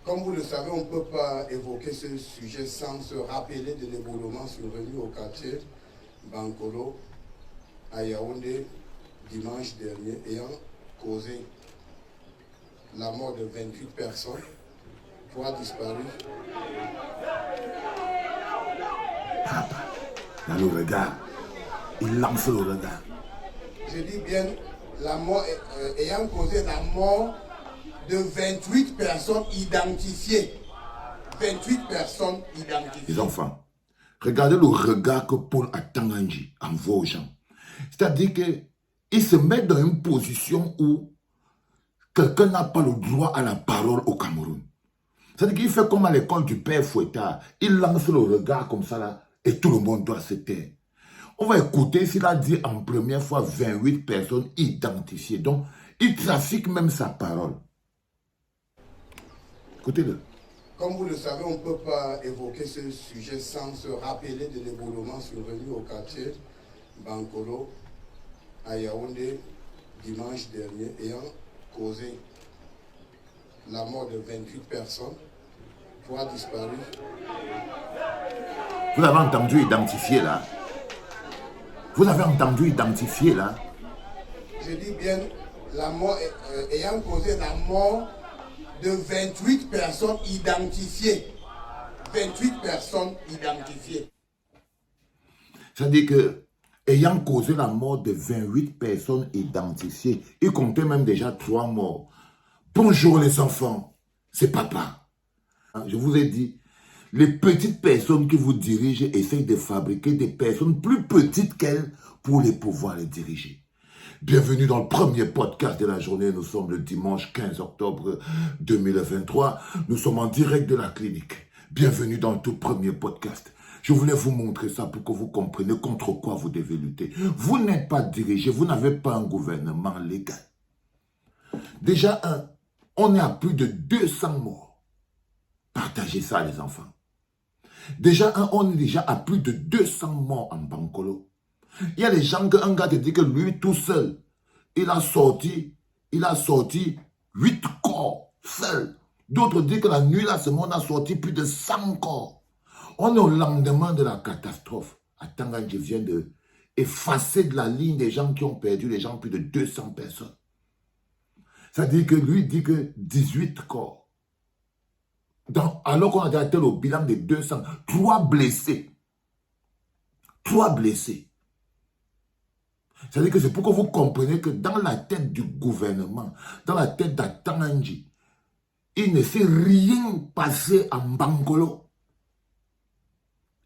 Comme vous le savez, on ne peut pas évoquer ce sujet sans se rappeler de l'éboulement survenu au quartier Bankolo à Yaoundé dimanche dernier, ayant causé la mort de 28 personnes, 3 disparus. Dans le regard, il lance le regard. Je dis bien la mort, ayant causé la mort de 28 personnes identifiées. 28 personnes identifiées. Les enfants, regardez le regard que Paul Atanganji envoie aux gens. C'est-à-dire qu'il se met dans une position où quelqu'un n'a pas le droit à la parole au Cameroun. C'est-à-dire qu'il fait comme à l'école du père Fouettard. Il lance le regard comme ça là et tout le monde doit se taire. On va écouter s'il a dit en première fois 28 personnes identifiées. Donc, il trafique même sa parole. Écoutez-le. Comme vous le savez, on ne peut pas évoquer ce sujet sans se rappeler de l'éboulement survenu au quartier Bankolo à Yaoundé dimanche dernier, ayant causé la mort de 28 personnes, 3 disparus. Vous avez entendu identifier là? Vous avez entendu identifier là? Je dis bien la mort, ayant causé la mort de 28 personnes identifiées. 28 personnes identifiées. C'est-à-dire que, ayant causé la mort de 28 personnes identifiées, il comptait même déjà 3 morts. Bonjour les enfants, c'est papa. Je vous ai dit, les petites personnes qui vous dirigent essayent de fabriquer des personnes plus petites qu'elles pour les pouvoir les diriger. Bienvenue dans le premier podcast de la journée. Nous sommes le dimanche 15 octobre 2023. Nous sommes en direct de la clinique. Bienvenue dans le tout premier podcast. Je voulais vous montrer ça pour que vous compreniez contre quoi vous devez lutter. Vous n'êtes pas dirigé, vous n'avez pas un gouvernement légal. Déjà, on est à plus de 200 morts. Partagez ça, les enfants. Déjà, on est déjà à plus de 200 morts en Bankolo. Il y a des gens qu'un gars te dit que lui tout seul, il a sorti 8 corps seul. D'autres disent que la nuit là, ce monde a sorti plus de 100 corps. On est au lendemain de la catastrophe. Attends, je viens de effacer de la ligne des gens qui ont perdu, les gens plus de 200 personnes. Ça dit que lui dit que 18 corps. Alors qu'on a déjà atteint le bilan de 200, 3 blessés. 3 blessés. C'est-à-dire que c'est pour que vous compreniez que dans la tête du gouvernement, dans la tête d'Atanganji, il ne s'est rien passé en Bankolo.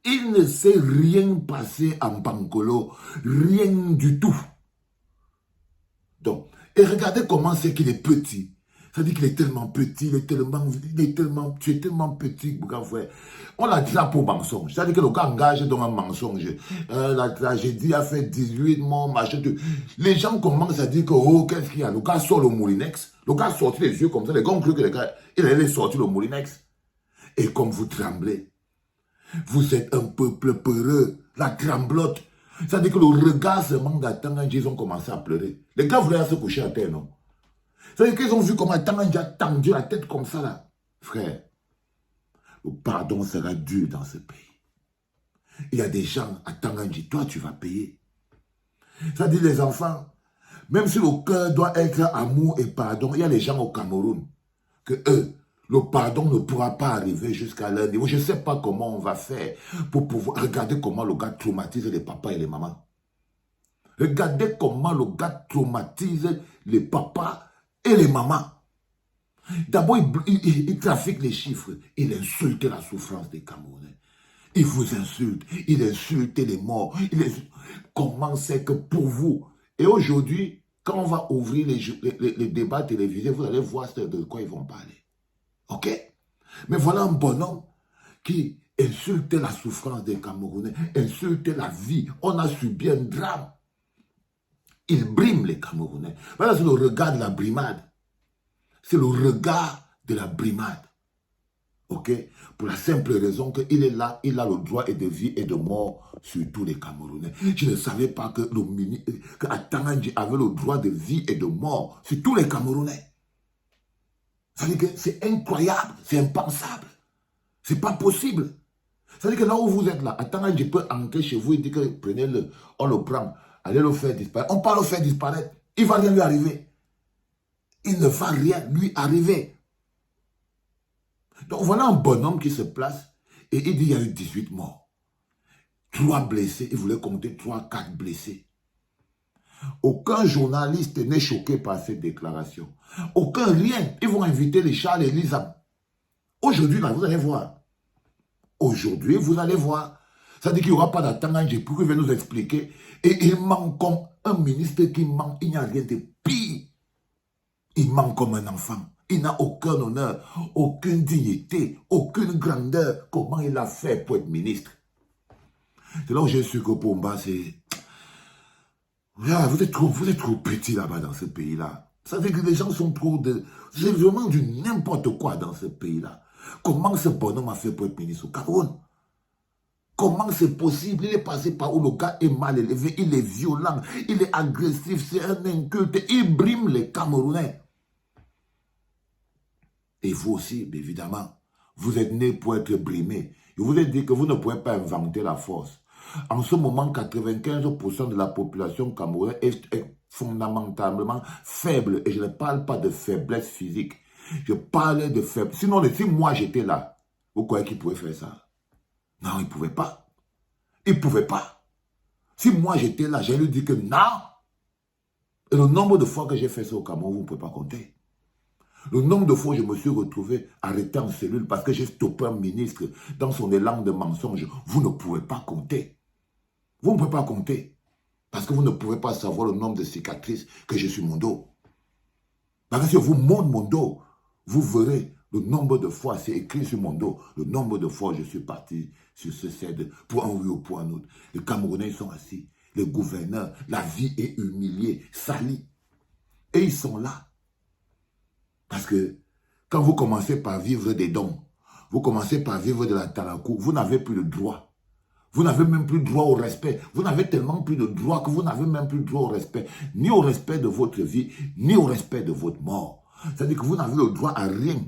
Il ne s'est rien passé en Bankolo. Rien du tout. Donc, et regardez comment c'est qu'il est petit. C'est-à-dire qu'il est tellement petit, tu es tellement petit, grand frère. On l'a dit là pour mensonge. C'est-à-dire que le gars engage dans un mensonge. La tragédie a fait 18 morts, machin. Les gens commencent à dire que, oh, qu'est-ce qu'il y a? Le gars sort le Moulinex. Le gars sortit les yeux comme ça. Les gars ont cru que le gars, il allait sortir le Moulinex. Et comme vous tremblez, vous êtes un peuple peureux, la tremblote. C'est-à-dire que le regard seulement d'attendre, ils ont commencé à pleurer. Les gars voulaient se coucher à terre, non? C'est-à-dire qu'ils ont vu comment Tanganji a tendu la tête comme ça là. Frère, le pardon sera dur dans ce pays. Il y a des gens à Tanganji, toi tu vas payer. C'est-à-dire les enfants, même si le cœur doit être amour et pardon, il y a des gens au Cameroun que eux, le pardon ne pourra pas arriver jusqu'à leur niveau. Je ne sais pas comment on va faire pour pouvoir... Regardez comment le gars traumatise les papas et les mamans. Regardez comment le gars traumatise les papas et les mamans. D'abord, il trafique les chiffres. Il insulte la souffrance des Camerounais. Il vous insulte. Il insulte les morts. Comment c'est que pour vous... Et aujourd'hui, quand on va ouvrir les débats télévisés, vous allez voir de quoi ils vont parler. Ok? Mais voilà un bonhomme qui insulte la souffrance des Camerounais, insulte la vie. On a subi un drame. Il brime les Camerounais. Voilà, c'est le regard de la brimade. C'est le regard de la brimade. Ok? Pour la simple raison qu'il est là, il a le droit et de vie et de mort sur tous les Camerounais. Je ne savais pas que Atanganji avait le droit de vie et de mort sur tous les Camerounais. Ça veut dire que c'est incroyable, c'est impensable. C'est pas possible. Ça veut dire que là où vous êtes là, attends, je peux entrer chez vous et dire que prenez-le, on le prend, allez le faire disparaître. On parle le faire disparaître. Il ne va rien lui arriver. Il ne va rien lui arriver. Donc voilà un bonhomme qui se place et il dit il y a eu 18 morts. 3 blessés, il voulait compter 3, 4 blessés. Aucun journaliste n'est choqué par cette déclaration. Aucun rien. Ils vont inviter les Charles et Lisa. Aujourd'hui, là, vous allez voir. Aujourd'hui, vous allez voir. Ça dit qu'il n'y aura pas d'attente pour qu'il vienne nous expliquer. Et il manque comme un ministre qui manque. Il n'y a rien de pire. Il manque comme un enfant. Il n'a aucun honneur, aucune dignité, aucune grandeur. Comment il a fait pour être ministre? C'est là où j'ai su que Pomba, c'est... Vous êtes trop petit là-bas dans ce pays-là. Ça veut dire que les gens sont trop de... C'est vraiment du n'importe quoi dans ce pays-là. Comment ce bonhomme a fait pour être ministre au Cameroun? Comment c'est possible? Il est passé par où le gars est mal élevé, il est violent, il est agressif, c'est un inculte, il brime les Camerounais. Et vous aussi, évidemment, vous êtes né pour être brimé. Je vous ai dit que vous ne pouvez pas inventer la force. En ce moment, 95% de la population camerounaise est fondamentalement faible. Et je ne parle pas de faiblesse physique. Je parle de faiblesse. Sinon, si moi j'étais là, vous croyez qu'il pouvait faire ça? Non, il ne pouvait pas. Il ne pouvait pas. Si moi j'étais là, j'allais lui dire que non. Et le nombre de fois que j'ai fait ça au Cameroun, vous ne pouvez pas compter. Le nombre de fois où je me suis retrouvé arrêté en cellule parce que j'ai stoppé un ministre dans son élan de mensonge, vous ne pouvez pas compter. Vous ne pouvez pas compter. Parce que vous ne pouvez pas savoir le nombre de cicatrices que j'ai sur mon dos. Parce que si je vous montre mon dos, vous verrez le nombre de fois, c'est écrit sur mon dos, le nombre de fois je suis parti sur ce CED pour un oui ou pour un autre. Les Camerounais sont assis, les gouverneurs, la vie est humiliée, salie. Et ils sont là. Parce que quand vous commencez par vivre des dons, vous commencez par vivre de la talakou, vous n'avez plus le droit. Vous n'avez même plus droit au respect. Vous n'avez tellement plus de droit que vous n'avez même plus droit au respect. Ni au respect de votre vie, ni au respect de votre mort. C'est-à-dire que vous n'avez le droit à rien.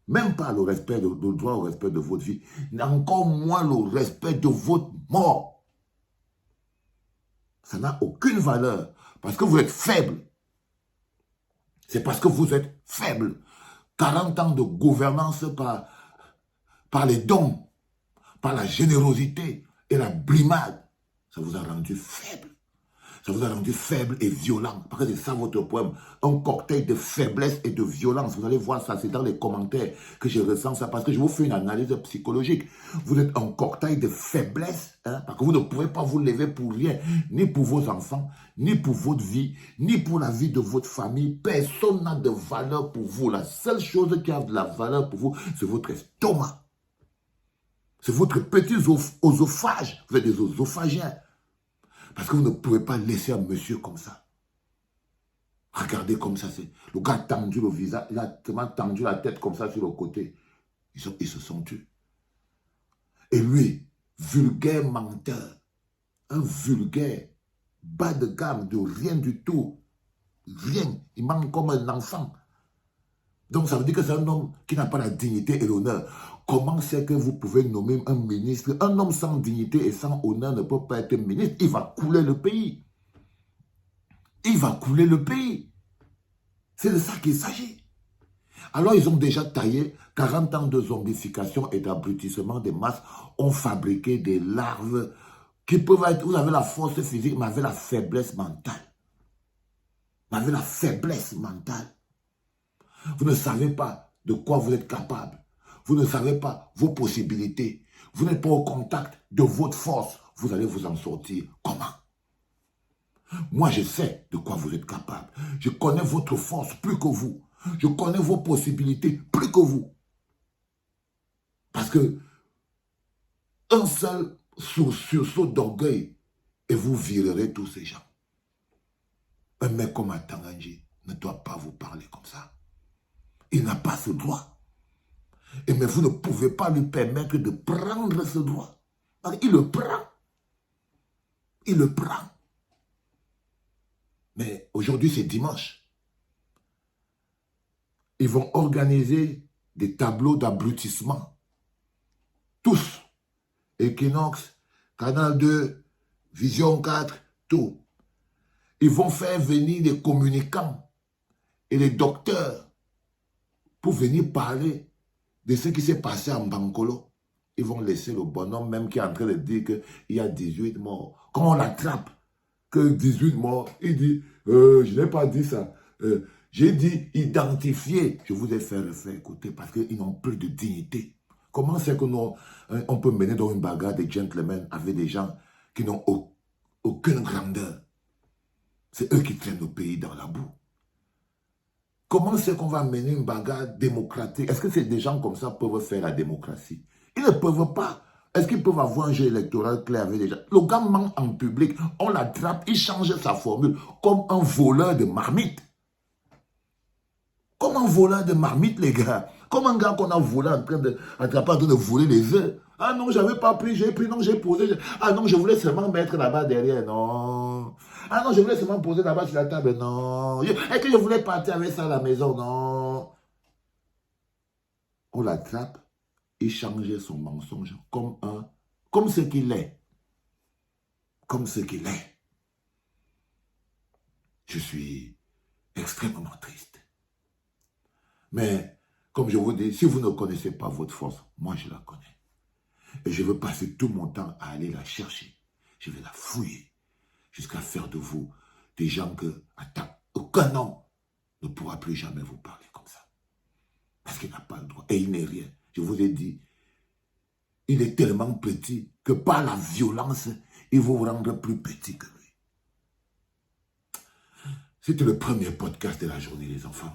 Même pas le droit au respect de votre vie. Encore moins le respect de votre mort. Ça n'a aucune valeur. Parce que vous êtes faible. C'est parce que vous êtes faible. 40 ans de gouvernance par les dons, par la générosité et la brimade, ça vous a rendu faible. Ça vous a rendu faible et violent. Parce que c'est ça votre poème. Un cocktail de faiblesse et de violence. Vous allez voir ça, c'est dans les commentaires que je ressens ça. Parce que je vous fais une analyse psychologique. Vous êtes un cocktail de faiblesse. Parce que vous ne pouvez pas vous lever pour rien. Ni pour vos enfants, ni pour votre vie, ni pour la vie de votre famille. Personne n'a de valeur pour vous. La seule chose qui a de la valeur pour vous, c'est votre estomac. C'est votre petit oesophage. Vous êtes des oesophagiens. Parce que vous ne pouvez pas laisser un monsieur comme ça. Regardez comme ça, c'est. Le gars a tendu le visage, il a tellement tendu la tête comme ça sur le côté. Ils se sont tués. Et lui, vulgaire menteur, un vulgaire, bas de gamme, de rien du tout. Rien. Il manque comme un enfant. Donc ça veut dire que c'est un homme qui n'a pas la dignité et l'honneur. Comment c'est que vous pouvez nommer un ministre? Un homme sans dignité et sans honneur ne peut pas être ministre. Il va couler le pays. Il va couler le pays. C'est de ça qu'il s'agit. Alors ils ont déjà taillé 40 ans de zombification et d'abrutissement des masses, ont fabriqué des larves qui peuvent être, vous avez la force physique, mais avec la faiblesse mentale. Vous avez la faiblesse mentale. Vous ne savez pas de quoi vous êtes capable. Vous ne savez pas vos possibilités. Vous n'êtes pas au contact de votre force. Vous allez vous en sortir comment? Moi, je sais de quoi vous êtes capable. Je connais votre force plus que vous. Je connais vos possibilités plus que vous. Parce que un seul sursaut d'orgueil et vous virerez tous ces gens. Un mec comme Atanganji ne doit pas vous parler comme ça. Il n'a pas ce droit. Mais vous ne pouvez pas lui permettre de prendre ce droit. Il le prend. Il le prend. Mais aujourd'hui, c'est dimanche. Ils vont organiser des tableaux d'abrutissement. Tous. Equinox, Canal 2, Vision 4, tout. Ils vont faire venir des communicants et les docteurs pour venir parler de ce qui s'est passé en Bankolo. Ils vont laisser le bonhomme même qui est en train de dire qu'il y a 18 morts. Quand on l'attrape, que 18 morts, il dit, je n'ai pas dit ça. J'ai dit identifier. Je vous ai fait le faire écouter parce qu'ils n'ont plus de dignité. Comment c'est que nous, on peut mener dans une bagarre des gentlemen avec des gens qui n'ont aucune grandeur? C'est eux qui traînent le pays dans la boue. Comment c'est qu'on va mener une bagarre démocratique? Est-ce que c'est des gens comme ça peuvent faire la démocratie? Ils ne peuvent pas. Est-ce qu'ils peuvent avoir un jeu électoral clair avec des gens? Le gars ment en public, on l'attrape, il change sa formule comme un voleur de marmite. Comme un voleur de marmite, les gars. Comme un gars qu'on a volé en train de voler les œufs. Ah non, j'avais pas pris, j'ai pris, non, j'ai posé. Ah non, je voulais seulement mettre là-bas derrière, non. Ah non, je voulais seulement poser là-bas sur la table, non. Est-ce que je voulais partir avec ça à la maison, non. On l'attrape, il change son mensonge comme ce qu'il est. Comme ce qu'il est. Je suis extrêmement triste. Mais, comme je vous dis, si vous ne connaissez pas votre force, moi je la connais. Et je veux passer tout mon temps à aller la chercher. Je vais la fouiller jusqu'à faire de vous des gens que, aucun homme ne pourra plus jamais vous parler comme ça. Parce qu'il n'a pas le droit. Et il n'est rien. Je vous ai dit, il est tellement petit que par la violence, il va vous rendre plus petit que lui. C'était le premier podcast de la journée, les enfants.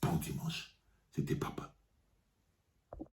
Bon dimanche. C'était papa.